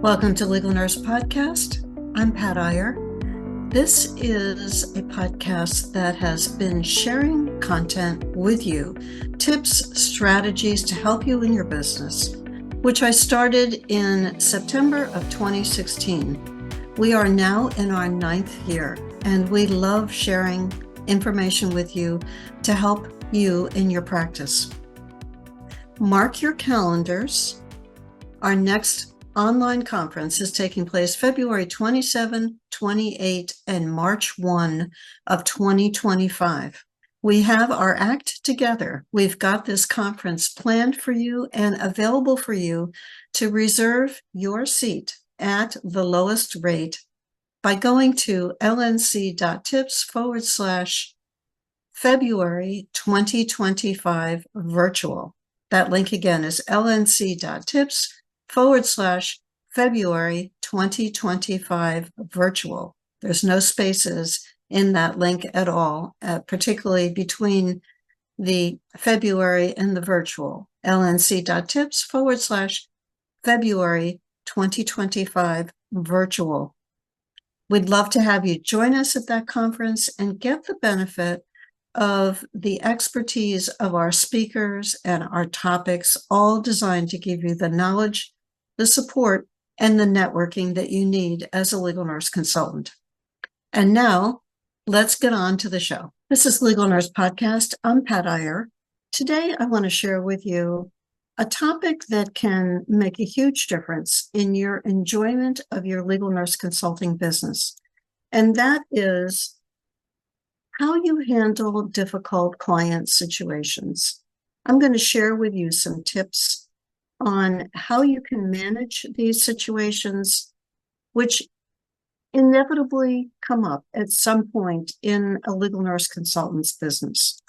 Welcome to Legal Nurse Podcast. I'm Pat Iyer. This is a podcast that has been sharing content with you, tips, strategies to help you in your business, which I started in September of 2016. We are now in our 9th year, and we love sharing information with you to help you in your practice. Mark your calendars. Our next online conference is taking place February 27, 28, and March 1 of 2025. We have our act together. We've got this conference planned for you and available for you to reserve your seat at the lowest rate by going to lnc.tips/February 2025 virtual. That link again is lnc.tips/February 2025 virtual. There's no spaces in that link at all, particularly between the February and the virtual. lnc.tips/February 2025 virtual. We'd love to have you join us at that conference and get the benefit of the expertise of our speakers and our topics, all designed to give you the knowledge, the support, and the networking that you need as a legal nurse consultant. And now, let's get on to the show. This is Legal Nurse Podcast. I'm Pat Iyer. Today, I want to share with you a topic that can make a huge difference in your enjoyment of your legal nurse consulting business. And that is how you handle difficult client situations. I'm going to share with you some tips on how you can manage these situations, which inevitably come up at some point in a legal nurse consultant's business.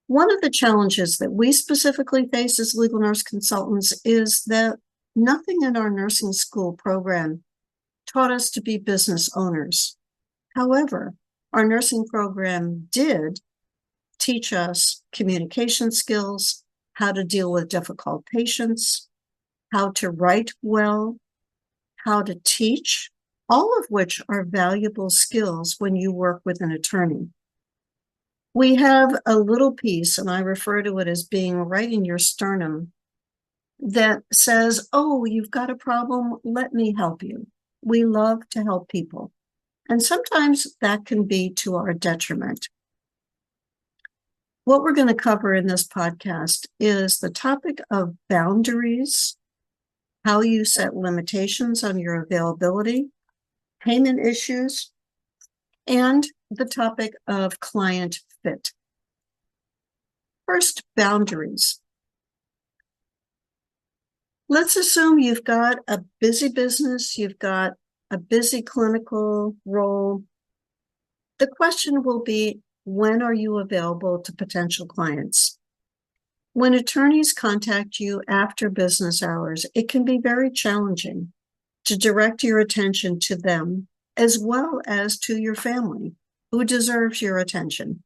One of the challenges that we specifically face as legal nurse consultants is that nothing in our nursing school program taught us to be business owners. However, our nursing program did teach us communication skills, how to deal with difficult patients, how to write well, how to teach, all of which are valuable skills when you work with an attorney. We have a little piece, and I refer to it as being right in your sternum, that says, "Oh, you've got a problem, let me help you." We love to help people. And sometimes that can be to our detriment. What we're going to cover in this podcast is the topic of boundaries, how you set limitations on your availability, payment issues, and the topic of client fit. First, boundaries. Let's assume you've got a busy business, you've got a busy clinical role. The question will be, when are you available to potential clients? When attorneys contact you after business hours, it can be very challenging to direct your attention to them as well as to your family, who deserves your attention.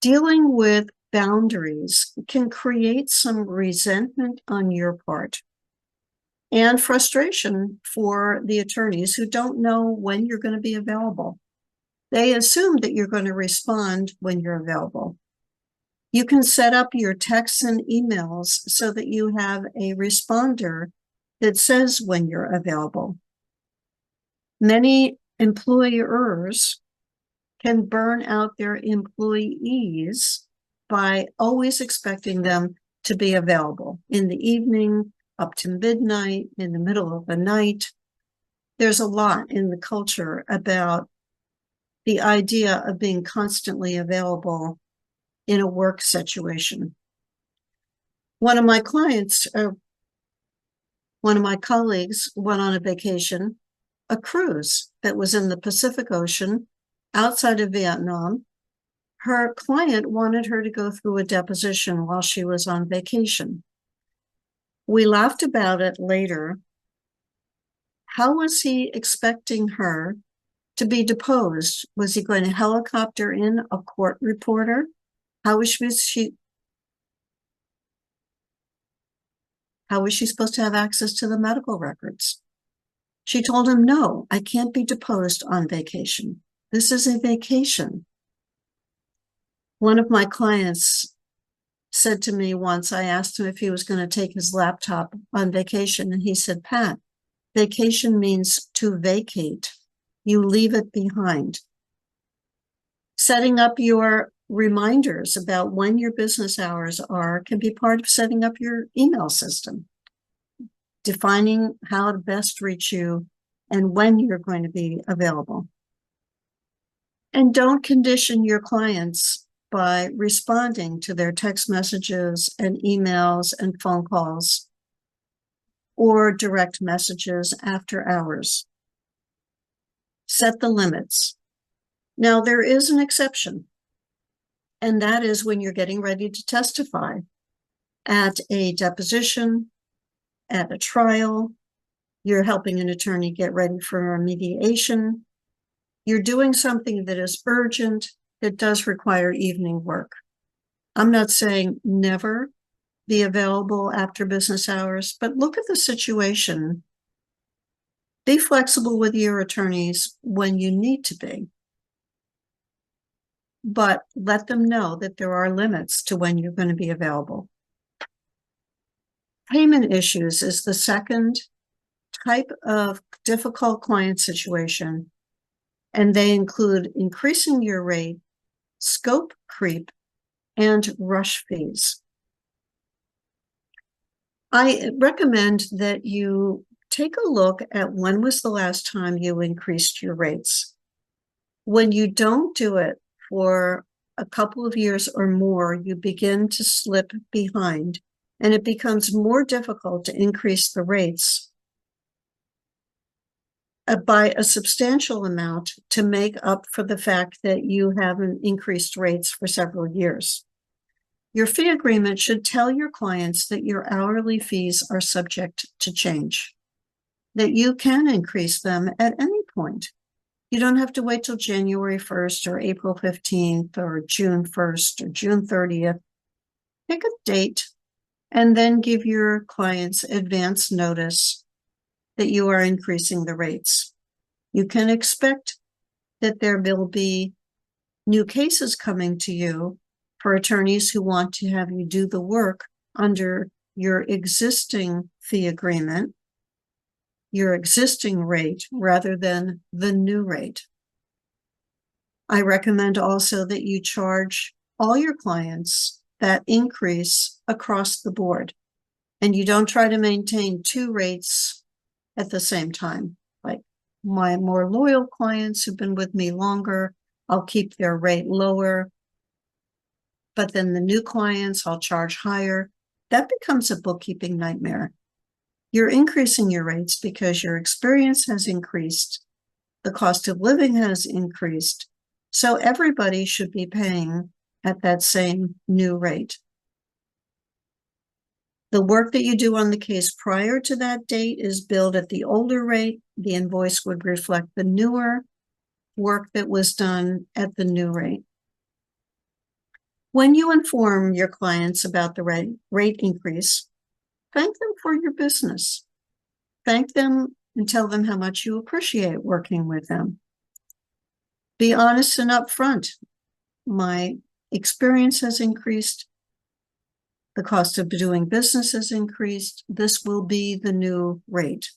Dealing with boundaries can create some resentment on your part and frustration for the attorneys who don't know when you're going to be available. They assume that you're going to respond when you're available. You can set up your texts and emails so that you have a responder that says when you're available. Many employers can burn out their employees by always expecting them to be available in the evening, up to midnight, in the middle of the night. There's a lot in the culture about the idea of being constantly available in a work situation. One of my colleagues went on a vacation, a cruise that was in the Pacific Ocean outside of Vietnam. Her client wanted her to go through a deposition while she was on vacation. We laughed about it later. How was he expecting her to be deposed? Was he going to helicopter in a court reporter? How was she How was she supposed to have access to the medical records? She told him, no, I can't be deposed on vacation. This is a vacation. One of my clients said to me once, I asked him if he was going to take his laptop on vacation, and he said, Pat, vacation means to vacate. You leave it behind. Setting up your reminders about when your business hours are can be part of setting up your email system. Defining how to best reach you and when you're going to be available. And don't condition your clients by responding to their text messages and emails and phone calls or direct messages after hours. Set the limits. Now, there is an exception, and that is when you're getting ready to testify at a deposition, at a trial, you're helping an attorney get ready for a mediation, you're doing something that is urgent, that does require evening work. I'm not saying never be available after business hours, but look at the situation. Be flexible with your attorneys when you need to be, but let them know that there are limits to when you're going to be available. Payment issues is the second type of difficult client situation, and they include increasing your rate, scope creep, and rush fees. I recommend that you take a look at when was the last time you increased your rates. When you don't do it for a couple of years or more, you begin to slip behind, and it becomes more difficult to increase the rates by a substantial amount to make up for the fact that you haven't increased rates for several years. Your fee agreement should tell your clients that your hourly fees are subject to change, that you can increase them at any point. You don't have to wait till January 1st or April 15th or June 1st or June 30th. Pick a date and then give your clients advance notice that you are increasing the rates. You can expect that there will be new cases coming to you for attorneys who want to have you do the work under your existing fee agreement, your existing rate, rather than the new rate. I recommend also that you charge all your clients that increase across the board, and you don't try to maintain two rates at the same time. Like my more loyal clients who've been with me longer, I'll keep their rate lower, but then the new clients I'll charge higher. That becomes a bookkeeping nightmare. You're increasing your rates because your experience has increased, the cost of living has increased, so everybody should be paying at that same new rate. The work that you do on the case prior to that date is billed at the older rate. The invoice would reflect the newer work that was done at the new rate. When you inform your clients about the rate increase, thank them for your business. Thank them and tell them how much you appreciate working with them. Be honest and upfront. My experience has increased. The cost of doing business has increased. This will be the new rate.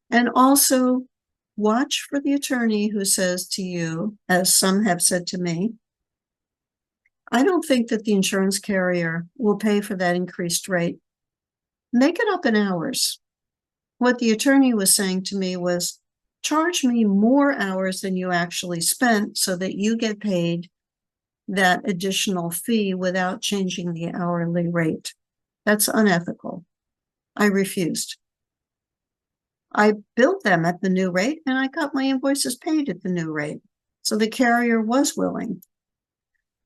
And also watch for the attorney who says to you, as some have said to me, I don't think that the insurance carrier will pay for that increased rate. Make it up in hours. What the attorney was saying to me was, charge me more hours than you actually spent so that you get paid that additional fee without changing the hourly rate. That's unethical. I refused. I billed them at the new rate and I got my invoices paid at the new rate. So the carrier was willing.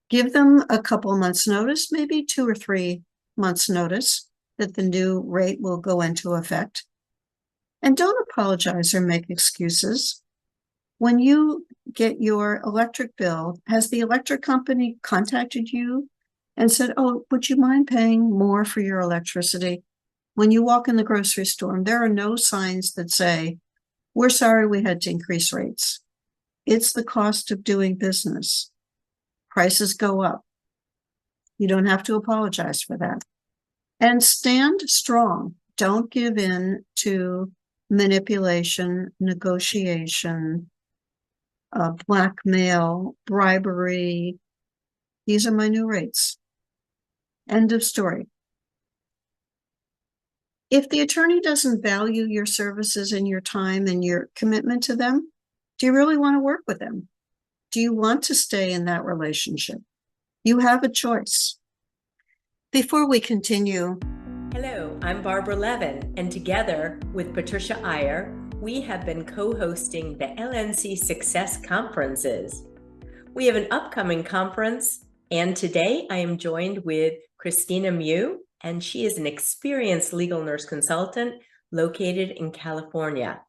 Give them a couple of months notice, maybe 2 or 3 months notice that the new rate will go into effect. And don't apologize or make excuses. When you get your electric bill, has the electric company contacted you and said, oh, would you mind paying more for your electricity? When you walk in the grocery store, there are no signs that say, we're sorry we had to increase rates. It's the cost of doing business. Prices go up. You don't have to apologize for that. And stand strong. Don't give in to manipulation, negotiation, blackmail, bribery. These are my new rates. End of story. If the attorney doesn't value your services and your time and your commitment to them, do you really want to work with them? Do you want to stay in that relationship? You have a choice. Before we continue. Hello, I'm Barbara Levin, and together with Patricia Iyer, we have been co-hosting the LNC Success Conferences. We have an upcoming conference, and today I am joined with Christina Mew, and she is an experienced legal nurse consultant located in California.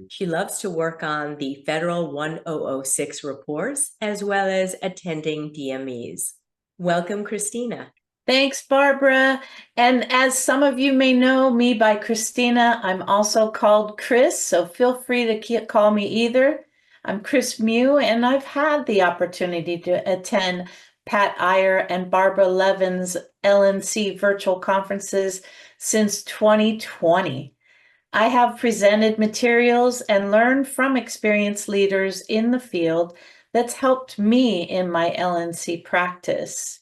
She loves to work on the Federal 1006 reports, as well as attending DMEs. Welcome, Christina. Thanks, Barbara. And as some of you may know me by Christina, I'm also called Chris, so feel free to call me either. I'm Chris Mew, and I've had the opportunity to attend Pat Iyer and Barbara Levin's LNC virtual conferences since 2020. I have presented materials and learned from experienced leaders in the field that's helped me in my LNC practice.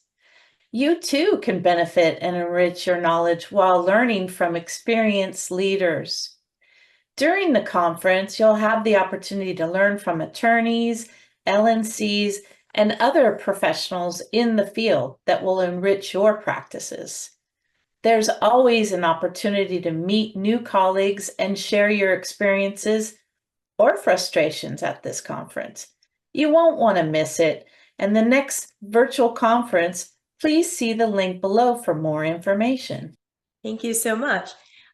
You too can benefit and enrich your knowledge while learning from experienced leaders. During the conference, you'll have the opportunity to learn from attorneys, LNCs, and other professionals in the field that will enrich your practices. There's always an opportunity to meet new colleagues and share your experiences or frustrations at this conference. You won't want to miss it, and the next virtual conference, please see the link below for more information. Thank you so much.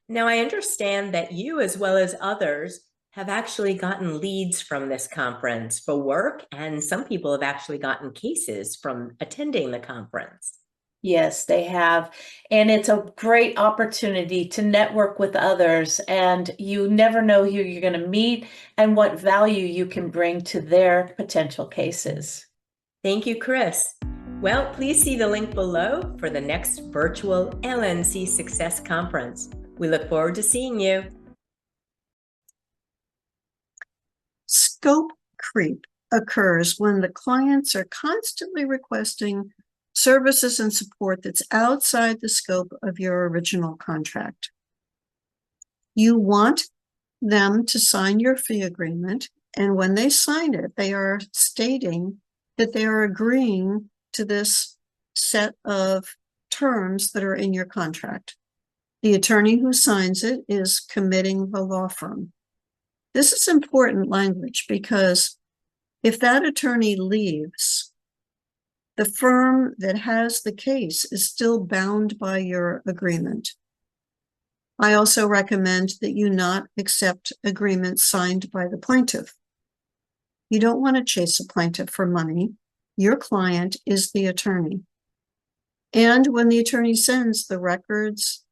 Now, I understand that you, as well as others, have actually gotten leads from this conference for work, and some people have actually gotten cases from attending the conference. Yes, they have. And it's a great opportunity to network with others, and you never know who you're going to meet and what value you can bring to their potential cases. Thank you, Chris. Well, please see the link below for the next virtual LNC Success Conference. We look forward to seeing you. Scope creep occurs when the clients are constantly requesting services and support that's outside the scope of your original contract. You want them to sign your fee agreement, and when they sign it, they are stating that they are agreeing to this set of terms that are in your contract. The attorney who signs it is committing the law firm. This is important language because if that attorney leaves, the firm that has the case is still bound by your agreement. I also recommend that you not accept agreements signed by the plaintiff. You don't want to chase a plaintiff for money. Your client is the attorney. And when the attorney sends the records,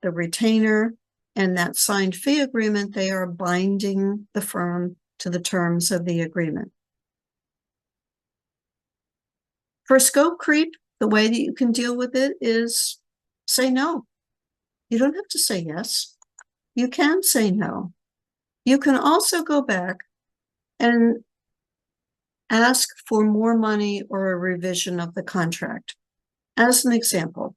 the retainer, and that signed fee agreement, they are binding the firm to the terms of the agreement. For scope creep, the way that you can deal with it is say no. You don't have to say yes. You can say no. You can also go back and ask for more money or a revision of the contract. As an example,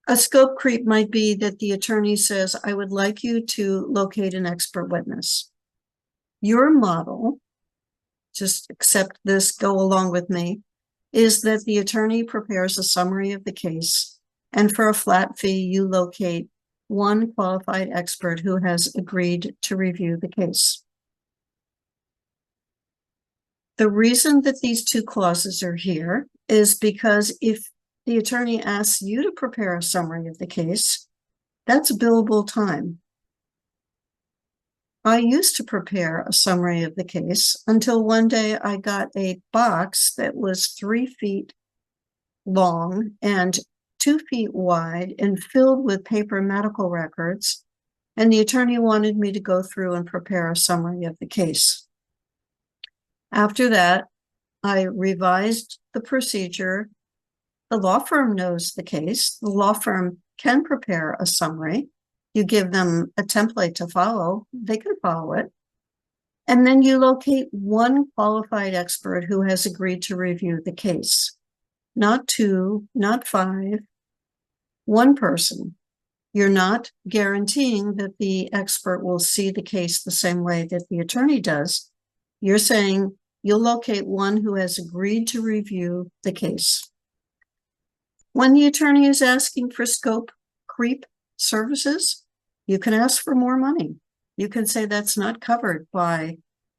a scope creep might be that the attorney says, I would like you to locate an expert witness. Your model, just accept this, go along with me, is that the attorney prepares a summary of the case, and for a flat fee, you locate one qualified expert who has agreed to review the case. The reason that these two clauses are here is because if the attorney asks you to prepare a summary of the case, that's billable time. I used to prepare a summary of the case until one day I got a box that was 3 feet long and 2 feet wide and filled with paper medical records, and the attorney wanted me to go through and prepare a summary of the case. After that, I revised the procedure. The law firm knows the case. The law firm can prepare a summary. You give them a template to follow, they can follow it. And then you locate one qualified expert who has agreed to review the case. Not 2, not 5, one person. You're not guaranteeing that the expert will see the case the same way that the attorney does. You're saying you'll locate one who has agreed to review the case. When the attorney is asking for scope creep services, you can ask for more money. You can say that's not covered by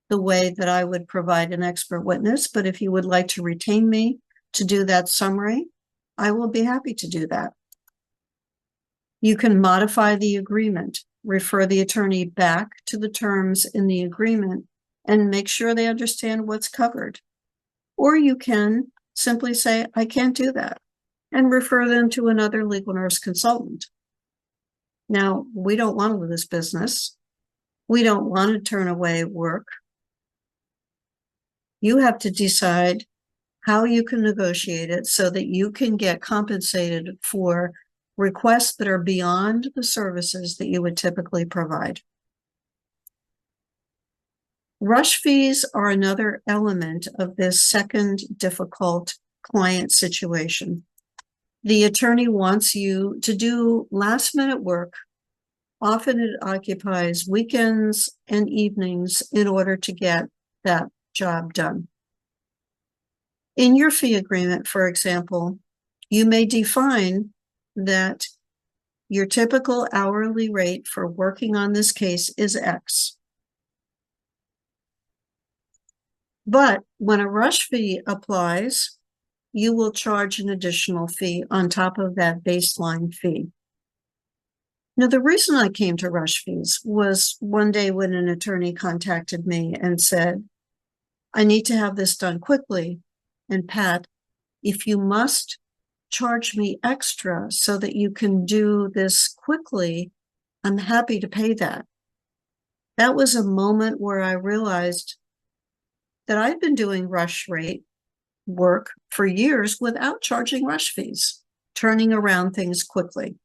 the way that I would provide an expert witness, but if you would like to retain me to do that summary, I will be happy to do that. You can modify the agreement, refer the attorney back to the terms in the agreement and make sure they understand what's covered. Or you can simply say, I can't do that, and refer them to another legal nurse consultant. Now, we don't want to lose business. We don't want to turn away work. You have to decide how you can negotiate it so that you can get compensated for requests that are beyond the services that you would typically provide. Rush fees are another element of this second difficult client situation. The attorney wants you to do last-minute work. Often it occupies weekends and evenings in order to get that job done. In your fee agreement, for example, you may define that your typical hourly rate for working on this case is X. But when a rush fee applies, you will charge an additional fee on top of that baseline fee. Now, the reason I came to rush fees was one day when an attorney contacted me and said, I need to have this done quickly. And Pat, if you must charge me extra so that you can do this quickly, I'm happy to pay that. That was a moment where I realized that I'd been doing rush rate work for years without charging rush fees, turning around things quickly.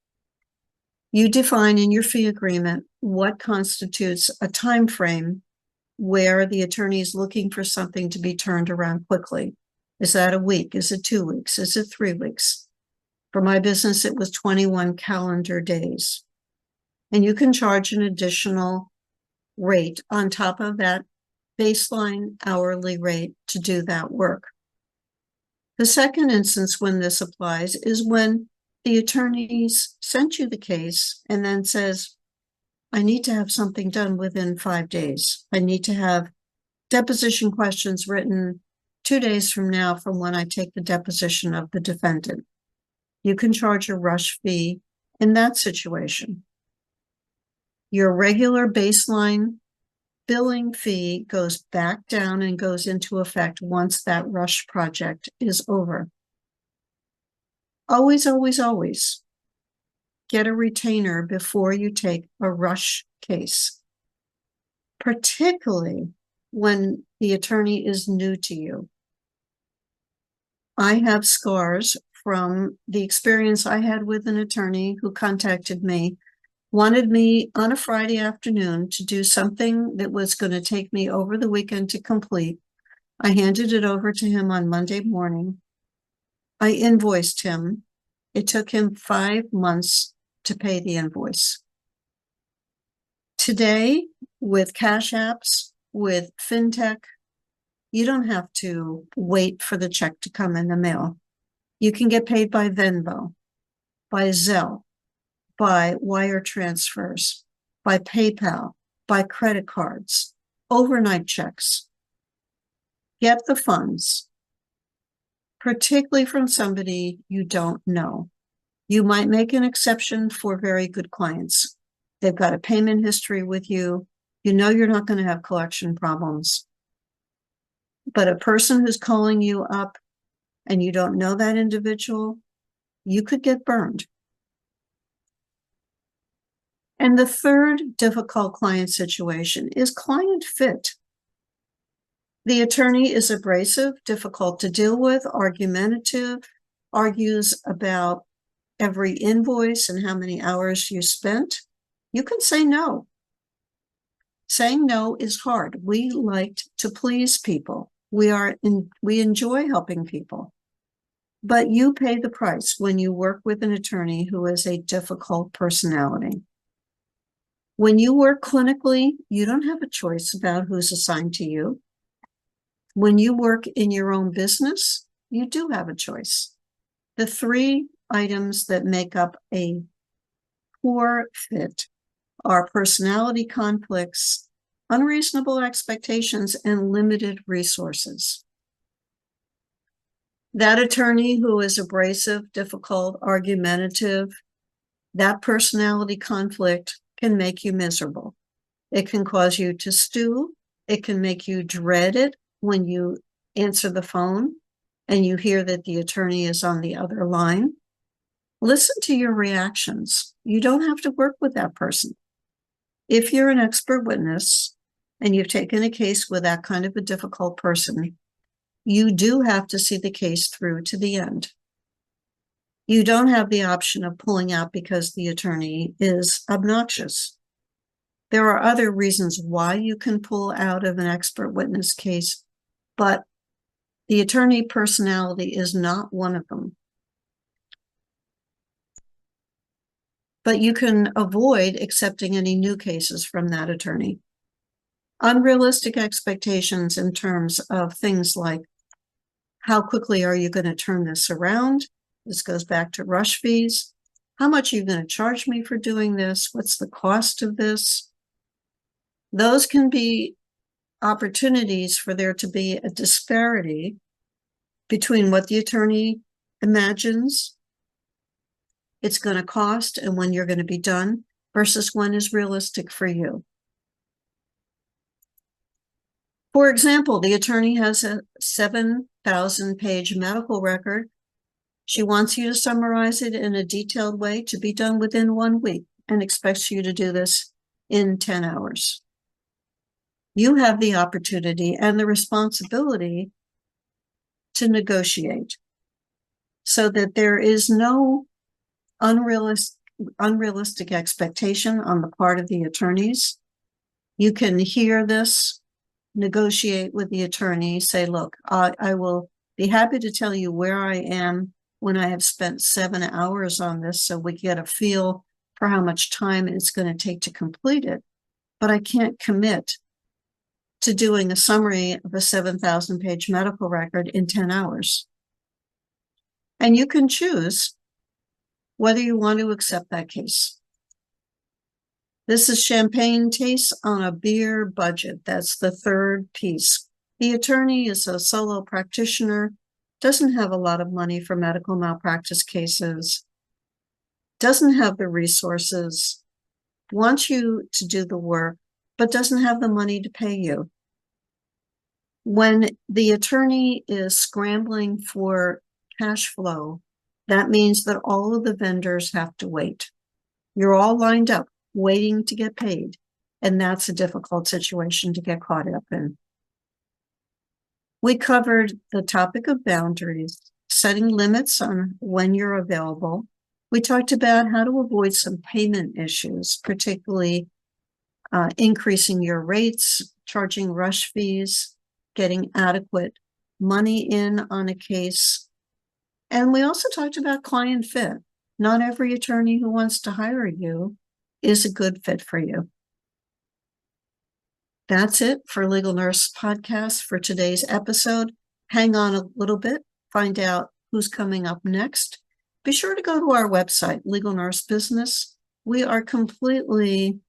You define in your fee agreement what constitutes a time frame where the attorney is looking for something to be turned around quickly. Is that a week? Is it 2 weeks? Is it 3 weeks? For my business, it was 21 calendar days. And you can charge an additional rate on top of that baseline hourly rate to do that work. The second instance when this applies is when the attorneys sent you the case and then says, I need to have something done within 5 days. I need to have deposition questions written 2 days from now from when I take the deposition of the defendant. You can charge a rush fee in that situation. Your regular baseline billing fee goes back down and goes into effect once that rush project is over. Always, always, always get a retainer before you take a rush case, particularly when the attorney is new to you. I have scars from the experience I had with an attorney who contacted me, wanted me on a Friday afternoon to do something that was going to take me over the weekend to complete. I handed it over to him on Monday morning. I invoiced him. It took him 5 months to pay the invoice. Today, with cash apps, with fintech, you don't have to wait for the check to come in the mail. You can get paid by Venmo, by Zelle, by wire transfers, by PayPal, by credit cards, overnight checks. Get the funds, particularly from somebody you don't know. You might make an exception for very good clients. They've got a payment history with you. You know you're not going to have collection problems. But a person who's calling you up and you don't know that individual, You could get burned. And the third difficult client situation is client fit. The attorney is abrasive, difficult to deal with, argumentative, argues about every invoice and how many hours you spent. You can say no. Saying no is hard. We like to please people. We enjoy helping people. But you pay the price when you work with an attorney who is a difficult personality. When you work clinically, you don't have a choice about who's assigned to you. When you work in your own business, you do have a choice. The three items that make up a poor fit are personality conflicts, unreasonable expectations, and limited resources. That attorney who is abrasive, difficult, argumentative, that personality conflict can make you miserable. It can cause you to stew. It can make you dread it when you answer the phone and you hear that the attorney is on the other line. Listen to your reactions. You don't have to work with that person. If you're an expert witness and you've taken a case with that kind of a difficult person, you do have to see the case through to the end. You don't have the option of pulling out because the attorney is obnoxious. There are other reasons why you can pull out of an expert witness case, but the attorney personality is not one of them. But you can avoid accepting any new cases from that attorney. Unrealistic expectations in terms of things like, how quickly are you going to turn this around? This goes back to rush fees. How much are you going to charge me for doing this? What's the cost of this? Those can be opportunities for there to be a disparity between what the attorney imagines it's going to cost and when you're going to be done versus when is realistic for you. For example, the attorney has a 7,000-page medical record. She wants you to summarize it in a detailed way to be done within 1 week and expects you to do this in 10 hours. You have the opportunity and the responsibility to negotiate so that there is no unrealistic expectation on the part of the attorneys. You can hear this, negotiate with the attorney, say, look, I will be happy to tell you where I am when I have spent 7 hours on this so we get a feel for how much time it's going to take to complete it. But I can't commit to doing a summary of a 7,000-page medical record in 10 hours. And you can choose whether you want to accept that case. This is champagne tastes on a beer budget. That's the third piece. The attorney is a solo practitioner, doesn't have a lot of money for medical malpractice cases, doesn't have the resources, wants you to do the work, but doesn't have the money to pay you. When the attorney is scrambling for cash flow, that means that all of the vendors have to wait. You're all lined up, waiting to get paid, and that's a difficult situation to get caught up in. We covered the topic of boundaries, setting limits on when you're available. We talked about how to avoid some payment issues, particularly increasing your rates, charging rush fees, getting adequate money in on a case. And we also talked about client fit. Not every attorney who wants to hire you is a good fit for you. That's it for Legal Nurse Podcast for today's episode. Hang on a little bit, find out who's coming up next. Be sure to go to our website, Legal Nurse Business. We are completely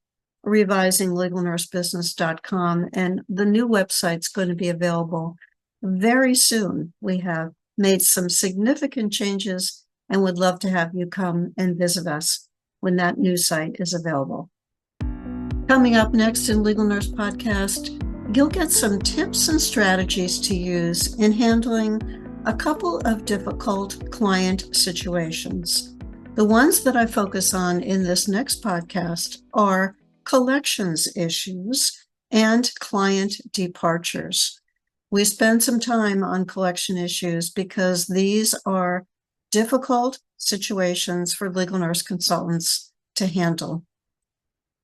revising legalnursebusiness.com, and the new website's going to be available very soon. We have made some significant changes and would love to have you come and visit us when that new site is available. Coming up next in Legal Nurse Podcast, you'll get some tips and strategies to use in handling a couple of difficult client situations. The ones that I focus on in this next podcast are collections issues and client departures. We spend some time on collection issues because these are difficult situations for legal nurse consultants to handle.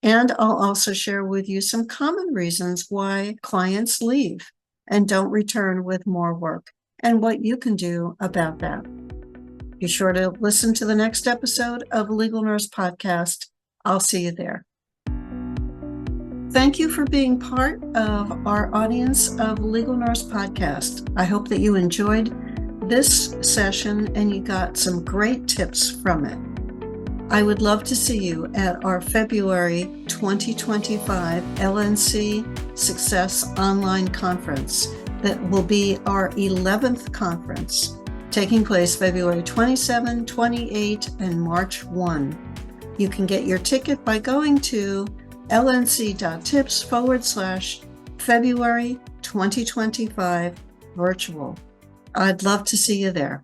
And I'll also share with you some common reasons why clients leave and don't return with more work and what you can do about that. Be sure to listen to the next episode of Legal Nurse Podcast. I'll see you there. Thank you for being part of our audience of Legal Nurse Podcast. I hope that you enjoyed this session and you got some great tips from it. I would love to see you at our February 2025 LNC Success Online Conference that will be our 11th conference, taking place February 27, 28, and March 1. You can get your ticket by going to lnc.tips/February 2025 virtual. I'd love to see you there.